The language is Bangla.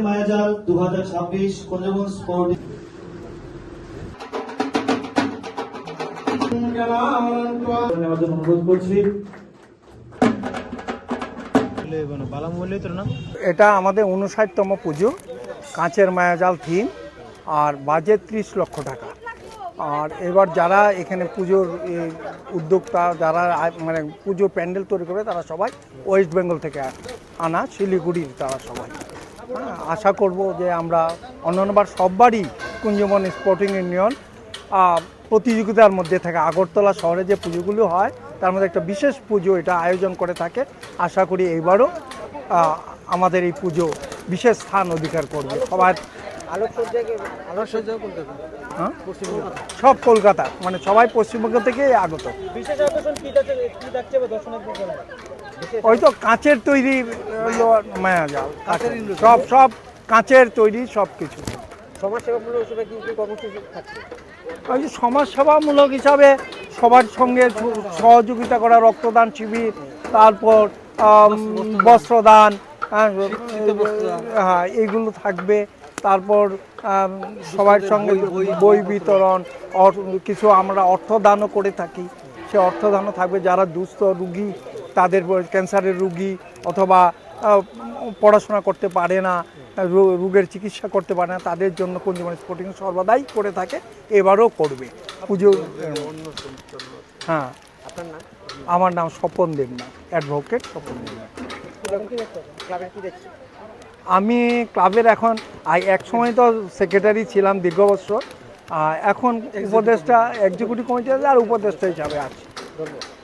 মায়াজাল 2026 কুঞ্জবন স্পোর্ট অনুরোধ করছি। এটা আমাদের 59তম পুজো, কাঁচের মায়াজাল থিম, আর বাজেট 30 লক্ষ টাকা। আর এবার যারা এখানে পুজোর উদ্যোক্তা, যারা মানে পুজো প্যান্ডেল তৈরি করবে, তারা সবাই ওয়েস্ট বেঙ্গল থেকে আনা, শিলিগুড়ির তারা সবাই। আশা করব যে আমরা অন্যান্যবার সববারই কুঞ্জবন স্পোর্টিং ইউনিয়ন প্রতিযোগিতার মধ্যে থাকে। আগরতলা শহরে যে পুজোগুলো হয় তার মধ্যে একটা বিশেষ পুজো এটা আয়োজন করে থাকে। আশা করি এইবারও আমাদের এই পুজো বিশেষ স্থান অধিকার করবে। সবার সব কলকাতা, মানে সবাই পশ্চিমবঙ্গ থেকে আগত। ওই তো কাঁচের তৈরি মায়াজাল, সব কাঁচের তৈরি সব কিছু। ওই যে সমাজসেবামূলক হিসাবে সবার সঙ্গে সহযোগিতা করা, রক্তদান শিবির, তারপর বস্ত্রদান, হ্যাঁ এইগুলো থাকবে। তারপর সবার সঙ্গে বই বিতরণ, কিছু আমরা অর্থদানও করে থাকি, সে অর্থদানও থাকবে। যারা দুস্থ রুগী, তাদের ক্যান্সারের রুগী অথবা পড়াশোনা করতে পারে না, রোগের চিকিৎসা করতে পারে না, তাদের জন্য কুঞ্জবন স্পোর্টিং সর্বদাই করে থাকে, এবারও করবে পুজো। হ্যাঁ, আমার নাম স্বপন দেবনাথ, অ্যাডভোকেট স্বপন দেবনাথ। আমি ক্লাবের এখন এক সময় তো সেক্রেটারি ছিলাম দীর্ঘ বছর, এখন উপদেষ্টা, এক্সিকিউটিভ কমিটি আছে আর উপদেষ্টা হিসাবে আছি। ধন্যবাদ।